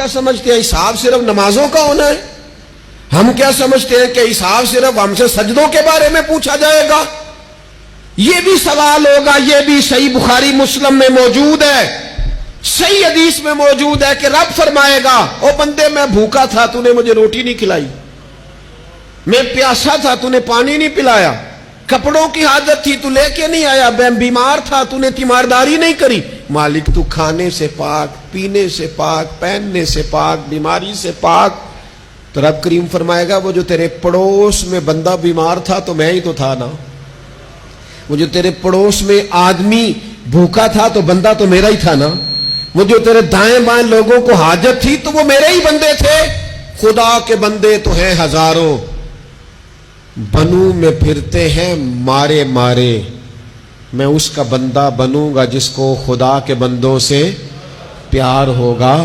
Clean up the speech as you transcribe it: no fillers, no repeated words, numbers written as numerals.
क्या समझते हैं हिसाब सिर्फ नमाजों का होना है? हम क्या समझते हैं कि हिसाब सिर्फ हमसे सजदों के बारे में पूछा जाएगा? यह भी सवाल होगा। यह भी सही बुखारी मुस्लिम में मौजूद है, सही हदीस में मौजूद है कि रब फरमाएगा, ओ बंदे मैं भूखा था तूने मुझे रोटी नहीं खिलाई, मैं प्यासा था तूने पानी नहीं पिलाया, कपड़ों की हाजत थी तू लेके नहीं आया, मैं बीमार था तूने तीमारदारी नहीं करी। मालिक तू खाने से पाक, पीने से पाक, पहनने से पाक, बीमारी से पाक। तो रब करीम फरमाएगा वो जो तेरे पड़ोस में बंदा बीमार था तो मैं ही तो था ना, वो जो तेरे पड़ोस में आदमी भूखा था तो बंदा तो मेरा ही था ना, वो जो तेरे दाएं बाएं लोगों को हाजत थी तो वो मेरे ही बंदे थे। खुदा के बंदे तो हैं हजारों, बनू में फिरते हैं मारे मारे। मैं उसका बंदा बनूंगा जिसको खुदा के बंदों से प्यार होगा।